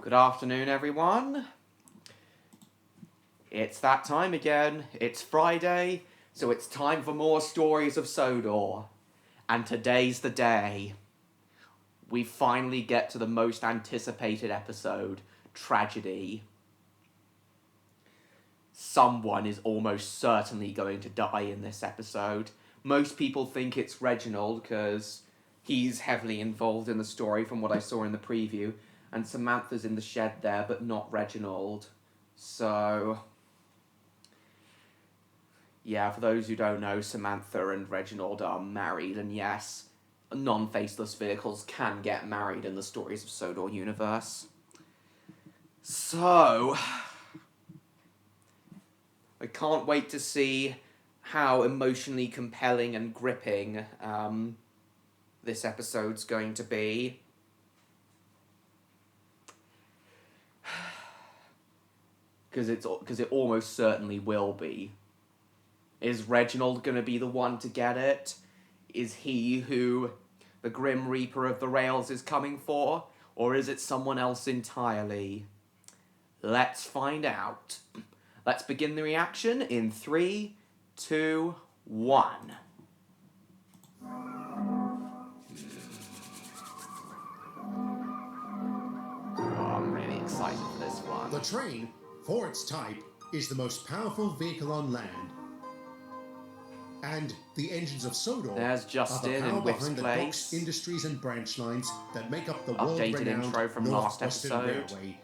Good afternoon, everyone. It's that time again. It's Friday, so it's time for more stories of Sodor. And today's the day. We finally get to the most anticipated episode, Tragedy. Someone is almost certainly going to die in this episode. Most people think it's Reginald because he's heavily involved in the story from what I saw in the preview. And Samantha's in the shed there, but not Reginald. So, yeah, for those who don't know, Samantha and Reginald are married, and yes, non-faceless vehicles can get married in the Stories of Sodor universe. So, I can't wait to see how emotionally compelling and gripping this episode's going to be. Because it almost certainly will be. Is Reginald going to be the one to get it? Is he who the Grim Reaper of the Rails is coming for? Or is it someone else entirely? Let's find out. Let's begin the reaction in 3, 2, 1. I'm really excited for this one. The train, for its type, is the most powerful vehicle on land. And the engines of Sodor There's Justin are the power in Whip's behind the place. docks, industries and branch lines that make up the Updated world-renowned intro from North last Western episode. Railway.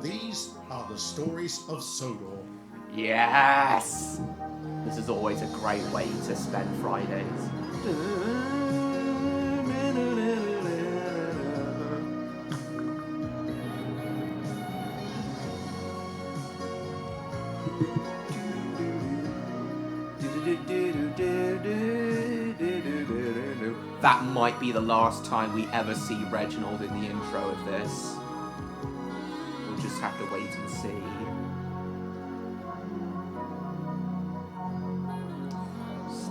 These are the stories of Sodor. Yes! This is always a great way to spend Fridays. That might be the last time we ever see Reginald in the intro of this. We'll just have to wait and see.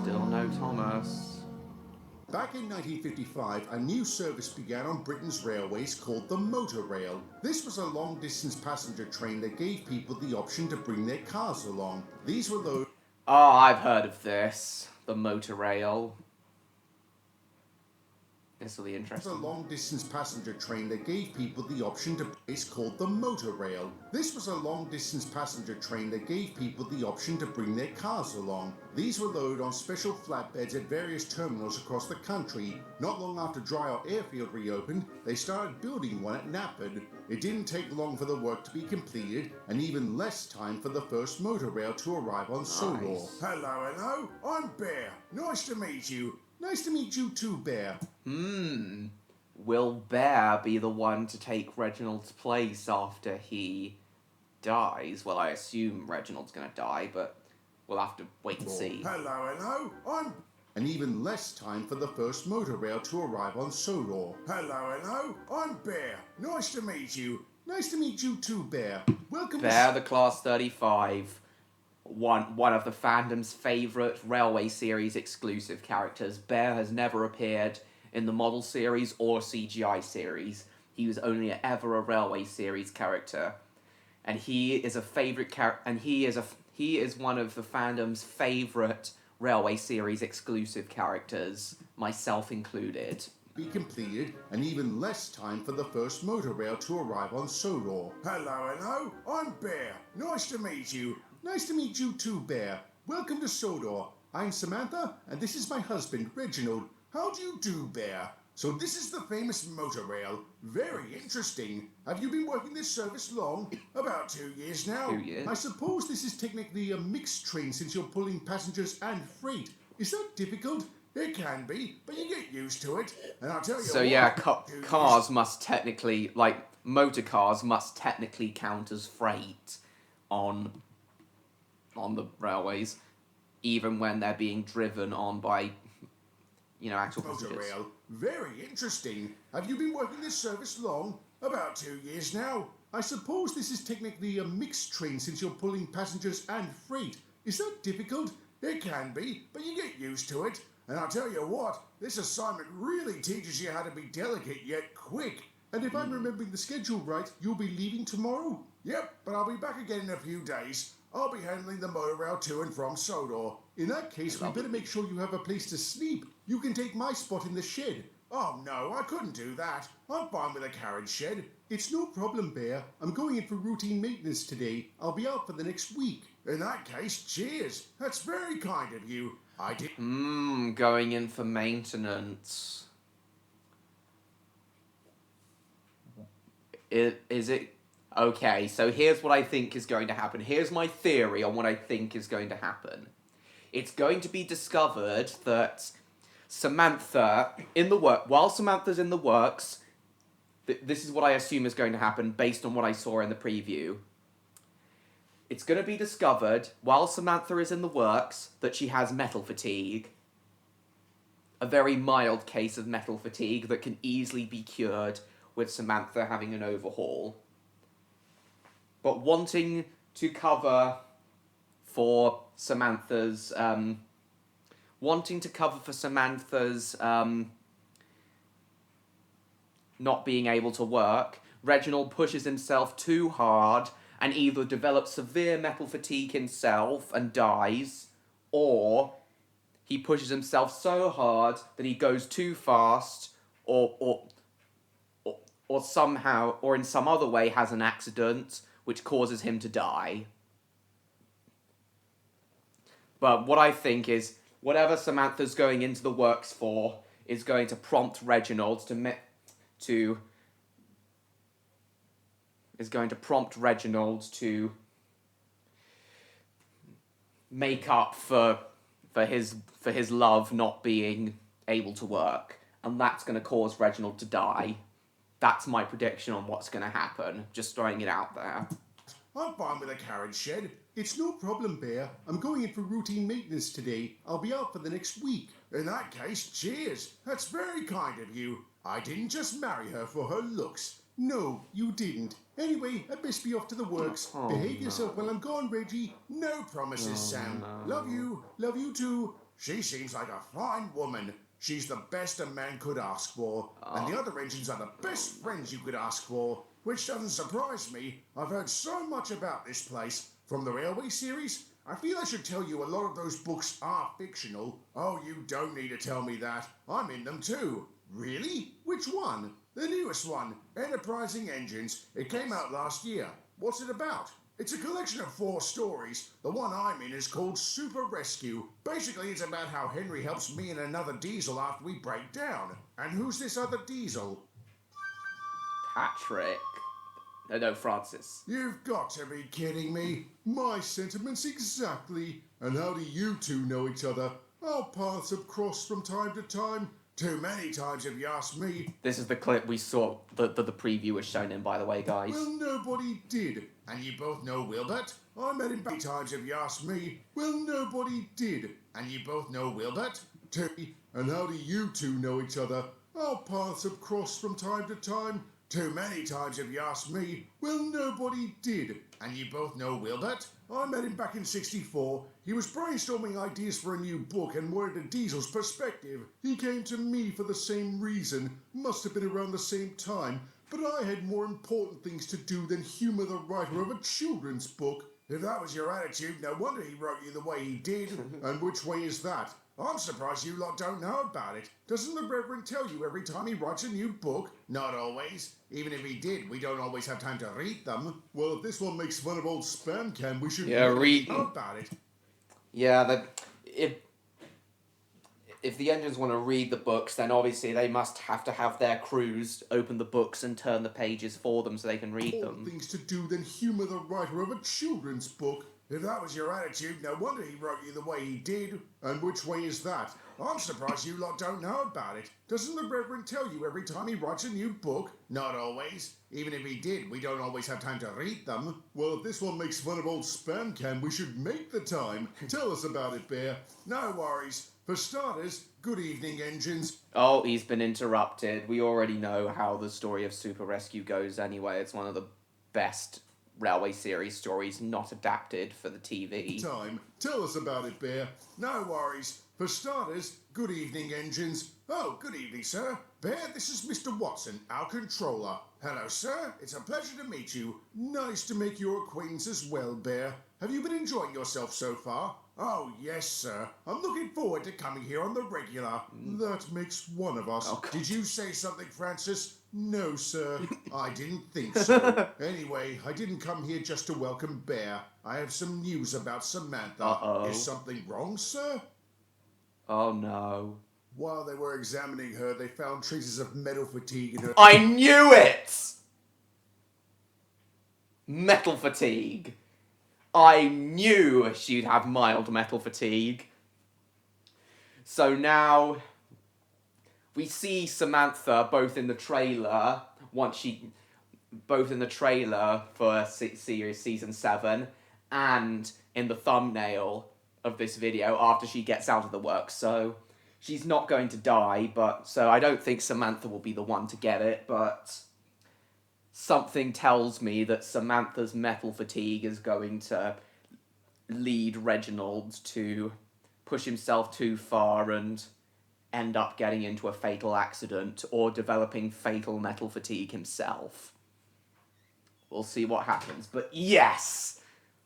Still no Thomas. Back in 1955, a new service began on Britain's railways called the motor rail. This was a long-distance passenger train that gave people the option to bring their cars along. These were those... Oh, I've heard of this. The motor rail. This will be interesting. A long-distance passenger train that gave people the option to... It's called the motor rail. This was a long-distance passenger train that gave people the option to bring their cars along. These were loaded on special flatbeds at various terminals across the country. Not long after Dryall Airfield reopened, they started building one at Napperd. It didn't take long for the work to be completed, and even less time for the first motor rail to arrive on Sodor. Nice. Hello, I'm Bear. Nice to meet you. Nice to meet you too, Bear. Will Bear be the one to take Reginald's place after he dies? Well, I assume Reginald's gonna die, but we'll have to wait and see. Hello, I'm... And even less time for the first motor rail to arrive on Sodor. Hello, I'm Bear. Nice to meet you. Nice to meet you too, Bear. Welcome Bear the Class 35. One of the fandom's favourite Railway series exclusive characters. Bear has never appeared in the model series or CGI series. He was only ever a Railway series character, and he is a favourite character. And he is one of the fandom's favourite Railway series exclusive characters, myself included. be completed, and even less time for the first motor rail to arrive on Sodor. Hello, I'm Bear. Nice to meet you. Nice to meet you too, Bear. Welcome to Sodor. I'm Samantha, and this is my husband, Reginald. How do you do, Bear? So this is the famous motor rail. Very interesting. Have you been working this service long? About 2 years now. 2 years. I suppose this is technically a mixed train since you're pulling passengers and freight. Is that difficult? It can be, but you get used to it. And I'll tell you So what, yeah, cars must technically, like, motor cars must technically count as freight on the railways, even when they're being driven on by, actual motor passengers. rail. Very interesting. Have you been working this service long? About 2 years now. I suppose this is technically a mixed train since you're pulling passengers and freight. Is that difficult? It can be, but you get used to it. And I'll tell you what, this assignment really teaches you how to be delicate yet quick. And if I'm remembering the schedule right, you'll be leaving tomorrow? Yep, but I'll be back again in a few days. I'll be handling the monorail to and from Sodor. In that case, we better make sure you have a place to sleep. You can take my spot in the shed. Oh no, I couldn't do that. I'm fine with a carriage shed. It's no problem, Bear. I'm going in for routine maintenance today. I'll be out for the next week. In that case, cheers. That's very kind of you. I did. Going in for maintenance. Is it? Okay, so here's what I think is going to happen. Here's my theory on what I think is going to happen. It's going to be discovered that Samantha, while Samantha's in the works, this is what I assume is going to happen based on what I saw in the preview. It's going to be discovered, while Samantha is in the works, that she has metal fatigue. A very mild case of metal fatigue that can easily be cured with Samantha having an overhaul. But wanting to cover for Samantha's not being able to work, Reginald pushes himself too hard and either develops severe metal fatigue himself and dies, or he pushes himself so hard that he goes too fast, or somehow, or in some other way has an accident which causes him to die. But what I think is, whatever Samantha's going into the works for is going to prompt Reginald to make up for his love not being able to work, and that's going to cause Reginald to die. That's my prediction on what's going to happen. Just throwing it out there. I'm fine with a carriage shed. It's no problem, Bear. I'm going in for routine maintenance today. I'll be out for the next week. In that case, cheers. That's very kind of you. I didn't just marry her for her looks. No, you didn't. Anyway, I best be off to the works. Behave yourself while I'm gone, Reggie. No promises, Sam. No. Love you. Love you too. She seems like a fine woman. She's the best a man could ask for. And the other engines are the best friends you could ask for. Which doesn't surprise me. I've heard so much about this place. From the Railway series, I feel I should tell you a lot of those books are fictional. Oh, you don't need to tell me that. I'm in them too. Really? Which one? The newest one, Enterprising Engines. It came out last year. What's it about? It's a collection of 4 stories. The one I'm in is called Super Rescue. Basically, it's about how Henry helps me and another Diesel after we break down. And who's this other Diesel? Patrick. No, Francis. You've got to be kidding me. My sentiments exactly. And how do you two know each other? Our paths have crossed from time to time. Too many times if you ask me. This is the clip we saw, the preview was shown in, by the way, guys. Well, nobody did. And you both know Wilbert? I met him many times if you ask me. Well, nobody did. And you both know Wilbert? And how do you two know each other? Our paths have crossed from time to time. Too many times if you ask me. Well, nobody did. And you both know Wilbert? I met him back in '64. He was brainstorming ideas for a new book and wanted a Diesel's perspective. He came to me for the same reason. Must have been around the same time. But I had more important things to do than humour the writer of a children's book. If that was your attitude, no wonder he wrote you the way he did. And which way is that? I'm surprised you lot don't know about it. Doesn't the Reverend tell you every time he writes a new book? Not always. Even if he did, we don't always have time to read them. Well, if this one makes fun of old Spam Can, we should read know about it. Yeah, if the engines want to read the books, then obviously they must have to have their crews open the books and turn the pages for them so they can read them. Things to do than humour the writer of a children's book. If that was your attitude, no wonder he wrote you the way he did. And which way is that? I'm surprised you lot don't know about it. Doesn't the Reverend tell you every time he writes a new book? Not always. Even if he did, we don't always have time to read them. Well, if this one makes fun of old Spam Can, we should make the time. Tell us about it, Bear. No worries. For starters, good evening, engines. Oh, he's been interrupted. We already know how the story of Super Rescue goes anyway. It's one of the best Railway series stories not adapted for the TV. Time. Tell us about it, Bear. No worries. For starters, good evening, engines. Oh, good evening, sir. Bear, this is Mr. Watson, our controller. Hello, sir. It's a pleasure to meet you. Nice to make your acquaintance as well, Bear. Have you been enjoying yourself so far? Oh, yes, sir. I'm looking forward to coming here on the regular. That makes one of us. Oh, God. Did you say something, Francis? No, sir. I didn't think so. Anyway, I didn't come here just to welcome Bear. I have some news about Samantha. Uh-oh. Is something wrong, sir? Oh no. While they were examining her, they found traces of metal fatigue in her... I knew it! Metal fatigue. I knew she'd have mild metal fatigue. So now we see Samantha both in the trailer, both in the trailer for series season 7 and in the thumbnail of this video after she gets out of the work. So she's not going to die, so I don't think Samantha will be the one to get it, but something tells me that Samantha's metal fatigue is going to lead Reginald to push himself too far and end up getting into a fatal accident or developing fatal metal fatigue himself. We'll see what happens. But yes!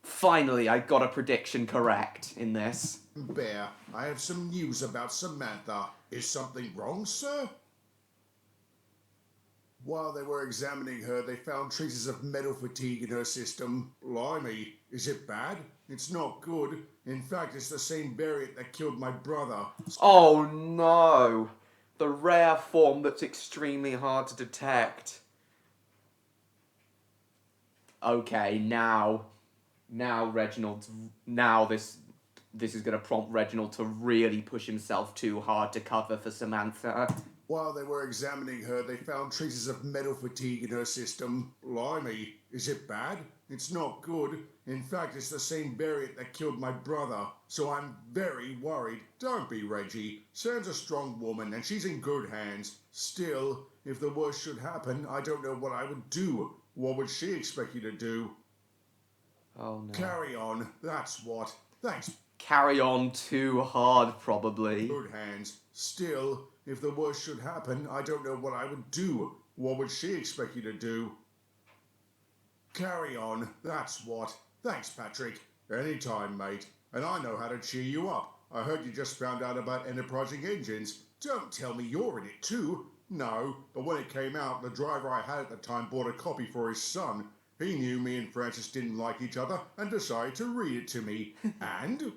Finally, I got a prediction correct in this. Bear, I have some news about Samantha. Is something wrong, sir? While they were examining her, they found traces of metal fatigue in her system. Blimey, is it bad? It's not good. In fact, it's the same variant that killed my brother. Oh no! The rare form that's extremely hard to detect. Okay, now Reginald, this is going to prompt Reginald to really push himself too hard to cover for Samantha. While they were examining her, they found traces of metal fatigue in her system. Blimey, is it bad? It's not good. In fact, it's the same variant that killed my brother. So I'm very worried. Don't be, Reggie. Sam's a strong woman and she's in good hands. Still, if the worst should happen, I don't know what I would do. What would she expect you to do? Oh no. Carry on, that's what. Thanks. Carry on too hard, probably. Good hands. Still, if the worst should happen, I don't know what I would do. What would she expect you to do? Carry on, that's what. Thanks, Patrick. Anytime, mate. And I know how to cheer you up. I heard you just found out about enterprising engines. Don't tell me you're in it too. No, but when it came out, the driver I had at the time bought a copy for his son. He knew me and Francis didn't like each other and decided to read it to me. And?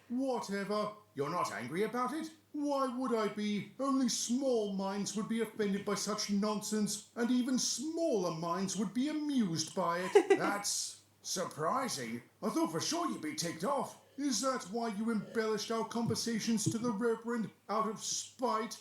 Whatever. You're not angry about it? Why would I be? Only small minds would be offended by such nonsense, and even smaller minds would be amused by it. That's surprising. I thought for sure you'd be ticked off. Is that why you embellished our conversations to the Reverend out of spite?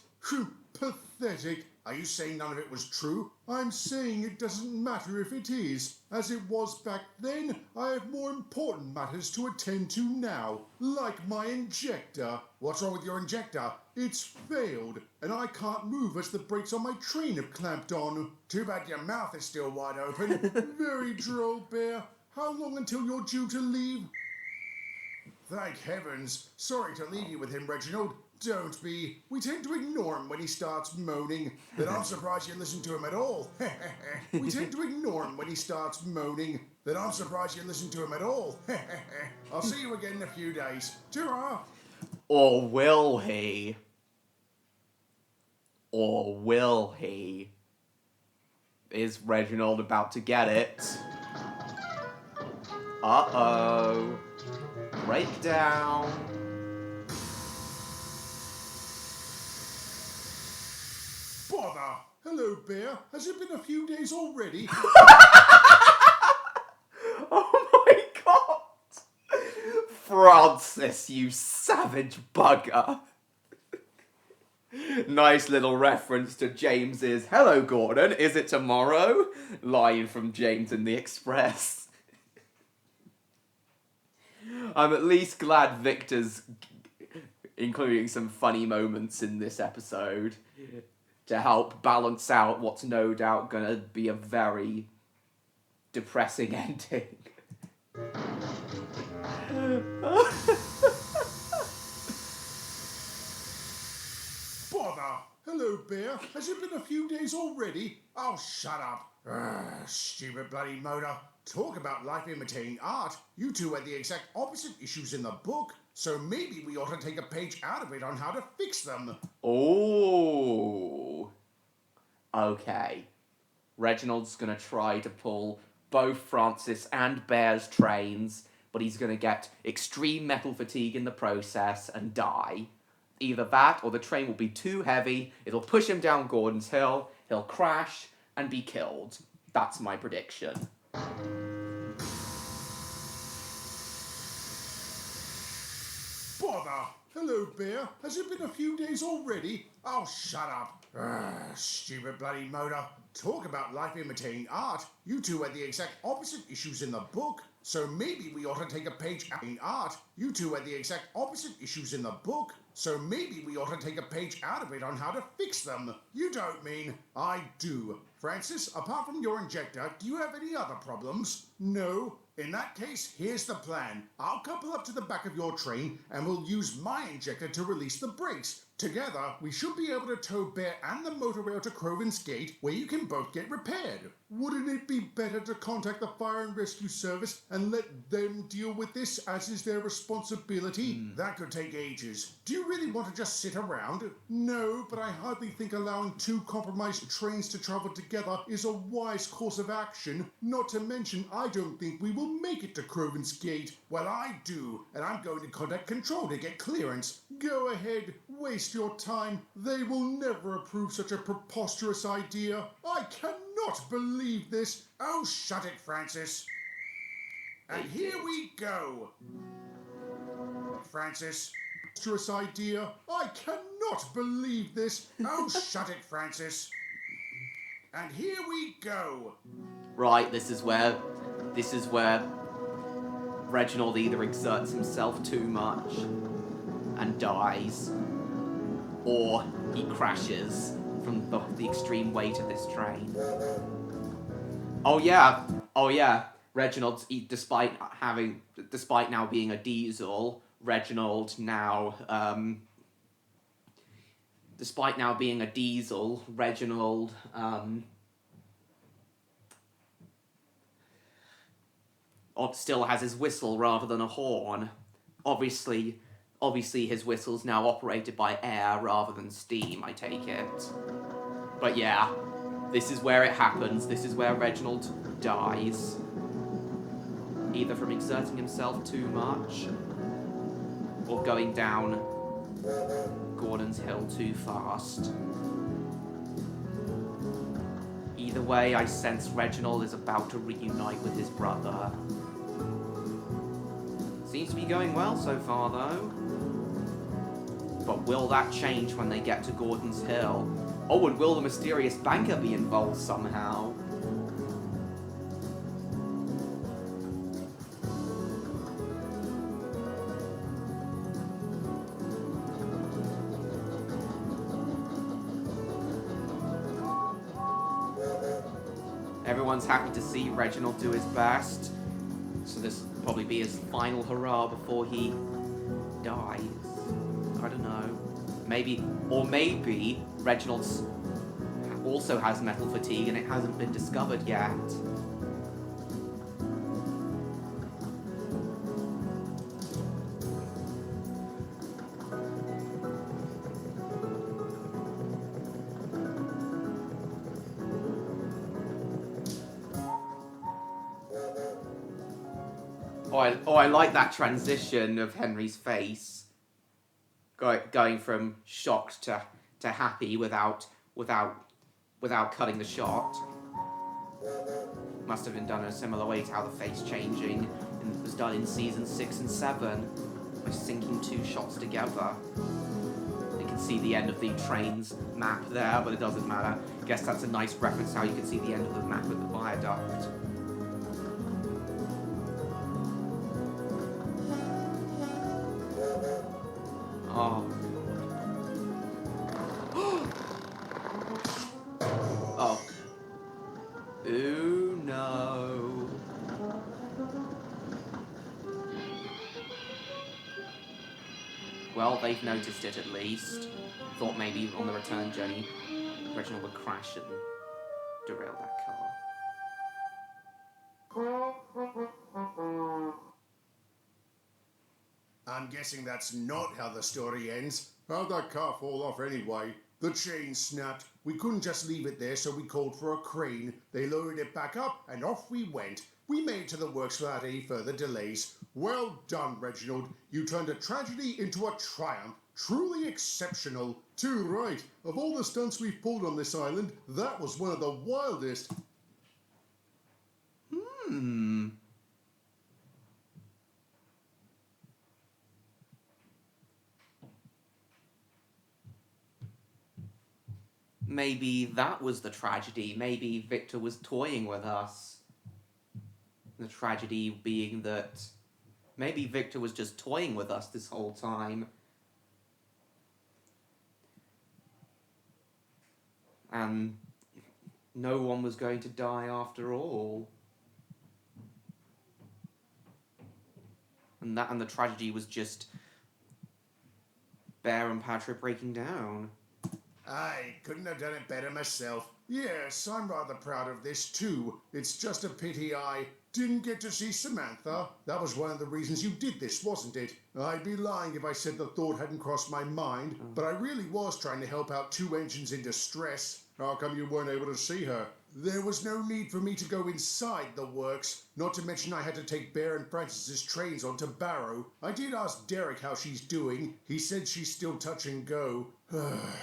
Pathetic. Are you saying none of it was true? I'm saying it doesn't matter if it is. As it was back then, I have more important matters to attend to now, like my injector. What's wrong with your injector? It's failed, and I can't move as the brakes on my train have clamped on. Too bad your mouth is still wide open. Very droll, Bear. How long until you're due to leave? Thank heavens. Sorry to leave you with him, Reginald. Don't be. We tend to ignore him when he starts moaning. Then I'm surprised you listen to him at all. We tend to ignore him when he starts moaning. Then I'm surprised you listen to him at all. I'll see you again in a few days. Ta-ra! Or will he? Or will he? Is Reginald about to get it? Uh-oh. Breakdown. Bother! Hello, Bear. Has it been a few days already? Oh my god! Francis, you savage bugger. Nice little reference to James's "Hello, Gordon, is it tomorrow?" line from James in the Express. I'm at least glad Victor's including some funny moments in this episode to help balance out what's no doubt gonna be a very depressing ending. Hello, Bear. Has it been a few days already? Oh, shut up. Stupid bloody motor. Talk about life imitating art. You two had the exact opposite issues in the book, so maybe we ought to take a page out of it on how to fix them. Oh. Okay. Reginald's gonna try to pull both Francis and Bear's trains, but he's gonna get extreme metal fatigue in the process and die. Either that or the train will be too heavy, it'll push him down Gordon's Hill, he'll crash and be killed. That's my prediction. Bother! Hello, Bear. Has it been a few days already? Oh, shut up. Stupid bloody motor. Talk about life imitating art. You two had the exact opposite issues in the book, so maybe we ought to take a page out in art. You two had the exact opposite issues in the book, so maybe we ought to take a page out of it on how to fix them. You don't mean I do. Francis, apart from your injector, do you have any other problems? No? In that case, here's the plan. I'll couple up to the back of your train and we'll use my injector to release the brakes. Together, we should be able to tow Bear and the motor rail to Croven's Gate, where you can both get repaired. Wouldn't it be better to contact the Fire and Rescue Service and let them deal with this, as is their responsibility? That could take ages. Do you really want to just sit around? No, but I hardly think allowing two compromised trains to travel together is a wise course of action. Not to mention, I don't think we will make it to Croven's Gate. Well, I do, and I'm going to contact Control to get clearance. Go ahead, waste your time. They will never approve such a preposterous idea. I cannot believe this. Oh, shut it, Francis. And here we go. Francis. Preposterous idea. I cannot believe this. Oh, shut it, Francis. And here we go. Right, this is where Reginald either exerts himself too much and dies, or he crashes from the extreme weight of this train. Oh yeah, Reginald's, despite now being a diesel, Reginald now, still has his whistle rather than a horn. Obviously his whistle's now operated by air rather than steam, I take it. But yeah, this is where it happens. This is where Reginald dies. Either from exerting himself too much, or going down Gordon's Hill too fast. Either way, I sense Reginald is about to reunite with his brother. Seems to be going well so far, though. But will that change when they get to Gordon's Hill? Oh, and will the mysterious banker be involved somehow? Everyone's happy to see Reginald do his best, so this will probably be his final hurrah before he dies. I don't know. Maybe Reginald also has metal fatigue and it hasn't been discovered yet. I like that transition of Henry's face, going from shocked to happy without cutting the shot. Must have been done in a similar way to how the face changing was done in season 6 and 7, by syncing two shots together. You can see the end of the train's map there, but it doesn't matter. I guess that's a nice reference how you can see the end of the map with the viaduct. Oh. Oh. Ooh, no. Well, they've noticed it at least. Thought maybe on the return journey, Reginald would crash and derail that car. I'm guessing that's not how the story ends. How'd that car fall off anyway? The chain snapped. We couldn't just leave it there, so we called for a crane. They lowered it back up, and off we went. We made it to the works without any further delays. Well done, Reginald. You turned a tragedy into a triumph. Truly exceptional. Too right. Of all the stunts we've pulled on this island, that was one of the wildest. Maybe that was the tragedy. Maybe Victor was toying with us. The tragedy being that maybe Victor was just toying with us this whole time. And no one was going to die after all. And the tragedy was just Bear and Patrick breaking down. I couldn't have done it better myself. Yes, I'm rather proud of this too. It's just a pity I didn't get to see Samantha. That was one of the reasons you did this, wasn't it? I'd be lying if I said the thought hadn't crossed my mind, but I really was trying to help out two engines in distress. How come you weren't able to see her? There was no need for me to go inside the works, not to mention I had to take Bear and Francis's trains on to Barrow. I did ask Derek how she's doing. He said she's still touch and go.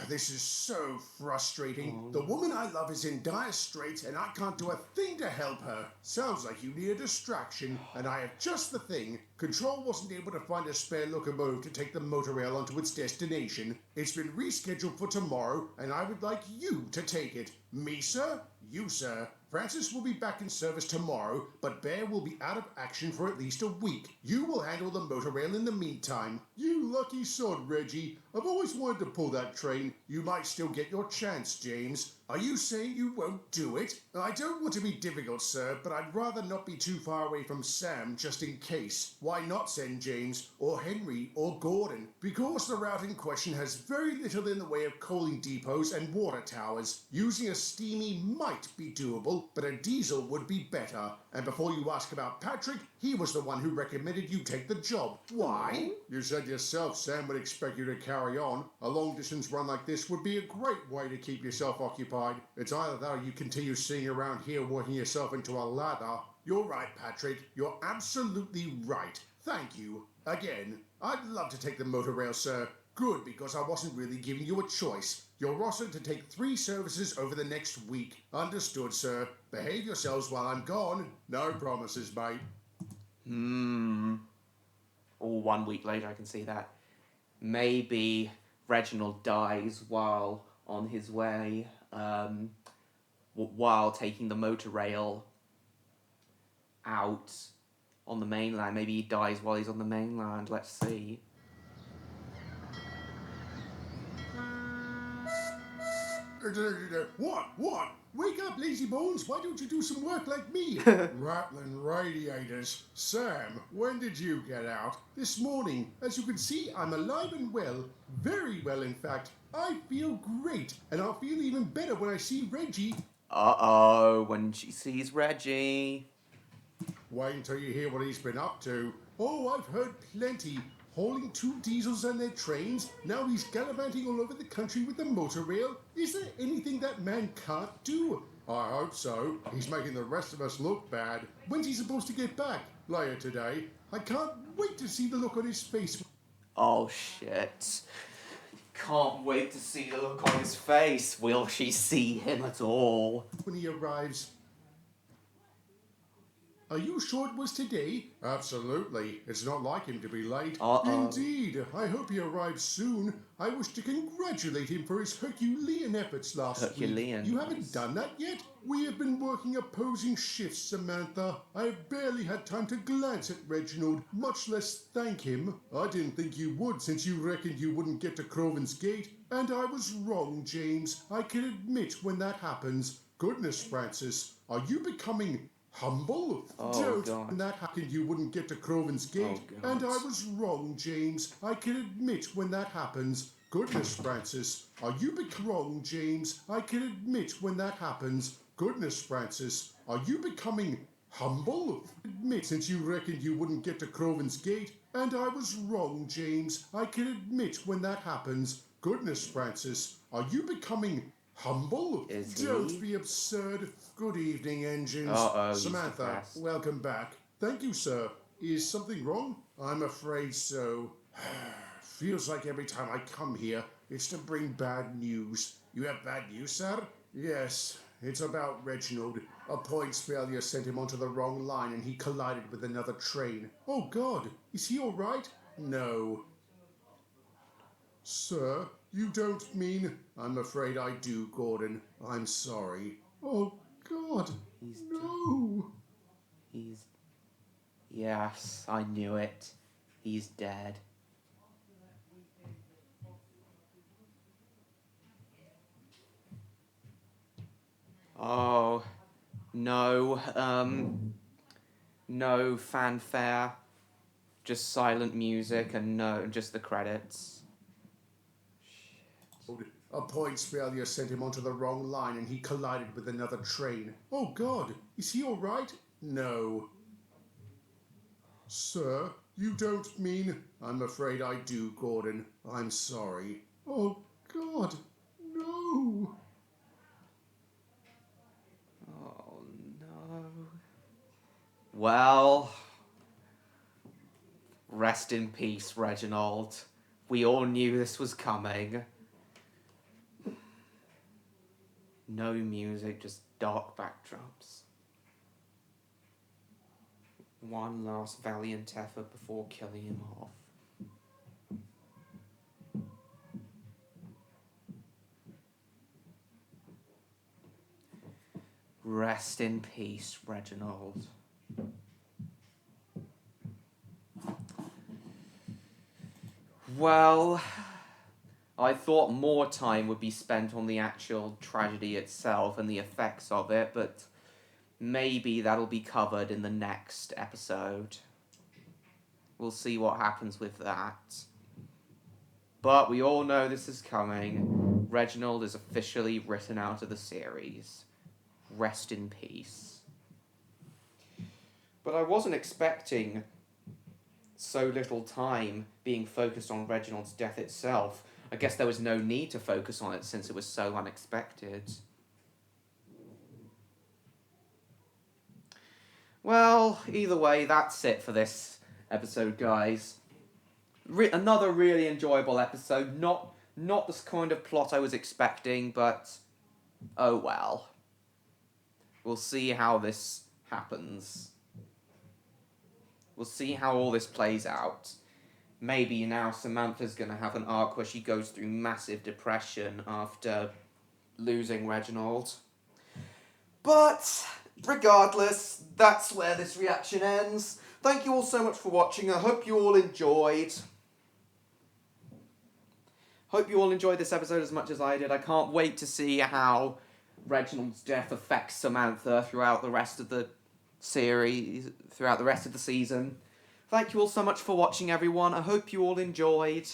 This is so frustrating. The woman I love is in dire straits and I can't do a thing to help her. Sounds like you need a distraction, and I have just the thing. Control wasn't able to find a spare locomotive to take the monorail onto its destination. It's been rescheduled for tomorrow, and I would like you to take it. Me, sir? You, sir. Francis will be back in service tomorrow, but Bear will be out of action for at least a week. You will handle the monorail in the meantime. You lucky sod, Reggie. I've always wanted to pull that train. You might still get your chance, James. Are you saying you won't do it? I don't want to be difficult, sir, but I'd rather not be too far away from Sam, just in case. Why not send James, or Henry, or Gordon? Because the route in question has very little in the way of coaling depots and water towers. Using a steamy might be doable, but a diesel would be better. And before you ask about Patrick, he was the one who recommended you take the job. Why? You said yourself Sam would expect you to carry on. A long-distance run like this would be a great way to keep yourself occupied. It's either that or you continue sitting around here working yourself into a lather. You're right, Patrick. You're absolutely right. Thank you. Again, I'd love to take the monorail, sir. Good, because I wasn't really giving you a choice. You're rostered to take 3 services over the next week. Understood, sir. Behave yourselves while I'm gone. No promises, mate. Or 1 week later, I can see that. Maybe Reginald dies while on his way, while taking the monorail out on the mainland. Maybe he dies while he's on the mainland. Let's see. What? Wake up, lazy bones. Why don't you do some work like me? Rattling radiators. Sam, when did you get out? This morning. As you can see, I'm alive and well. Very well, in fact. I feel great, and I'll feel even better when I see Reggie. Uh-oh, when she sees Reggie. Wait until you hear what he's been up to. Oh, I've heard plenty. Hauling 2 diesels and their trains. Now he's gallivanting all over the country with the monorail. Is there anything that man can't do? I hope so. He's making the rest of us look bad. When's he supposed to get back? Later today. I can't wait to see the look on his face. Oh, shit. Can't wait to see the look on his face. Will she see him at all? When he arrives. Are you sure it was today? Absolutely. It's not like him to be late. Indeed. I hope he arrives soon. I wish to congratulate him for his Herculean efforts last week. You haven't done that yet? We have been working opposing shifts, Samantha. I have barely had time to glance at Reginald, much less thank him. I didn't think you would, since you reckoned you wouldn't get to Croven's Gate. And I was wrong, James. I can admit when that happens. Goodness, Francis, are you becoming humble? Oh, Don't. God. When that happened, you wouldn't get to Croven's Gate. Oh, God. And I was wrong, James. I can admit when that happens. Goodness, Francis. Are you wrong, James? I can admit when that happens. Goodness, Francis. Are you becoming humble? Admit since you reckoned you wouldn't get to Croven's Gate. And I was wrong, James. I can admit when that happens. Goodness, Francis. Are you becoming humble? Is he? Don't be absurd. Good evening, engines. Uh-oh, he's Samantha, depressed. welcome back. Thank you, sir. Is something wrong? I'm afraid so. Feels like every time I come here, it's to bring bad news. You have bad news, sir? Yes. It's about Reginald. A points failure sent him onto the wrong line and he collided with another train. Oh, God. Is he all right? No. Sir, you don't mean... I'm afraid I do, Gordon. I'm sorry. Oh, God. No. Yes, I knew it. He's dead. Oh, no, no fanfare, just silent music and no, just the credits. A points failure sent him onto the wrong line and he collided with another train. Oh, God. Is he all right? No. Sir, you don't mean... I'm afraid I do, Gordon. I'm sorry. Oh, God. No. Oh, no. Well, rest in peace, Reginald. We all knew this was coming. No music, just dark backdrops. One last valiant effort before killing him off. Rest in peace, Reginald. Well, I thought more time would be spent on the actual tragedy itself and the effects of it, but maybe that'll be covered in the next episode. We'll see what happens with that. But we all know this is coming. Reginald is officially written out of the series. Rest in peace. But I wasn't expecting so little time being focused on Reginald's death itself. I guess there was no need to focus on it since it was so unexpected. Well, either way, that's it for this episode, guys. Another really enjoyable episode. Not the kind of plot I was expecting, but oh well. We'll see how this happens. We'll see how all this plays out. Maybe now Samantha's going to have an arc where she goes through massive depression after losing Reginald. But regardless, that's where this reaction ends. Thank you all so much for watching. I hope you all enjoyed. Hope you all enjoyed this episode as much as I did. I can't wait to see how Reginald's death affects Samantha throughout the rest of the series, throughout the rest of the season. Thank you all so much for watching, everyone. I hope you all enjoyed.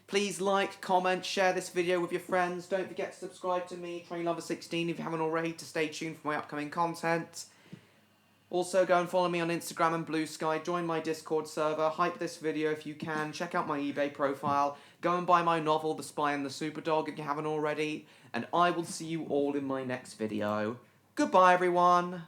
Please like, comment, share this video with your friends. Don't forget to subscribe to me, TrainLover16, if you haven't already, to stay tuned for my upcoming content. Also, go and follow me on Instagram and Blue Sky. Join my Discord server. Hype this video if you can. Check out my eBay profile. Go and buy my novel, The Spy and the Superdog, if you haven't already. And I will see you all in my next video. Goodbye, everyone.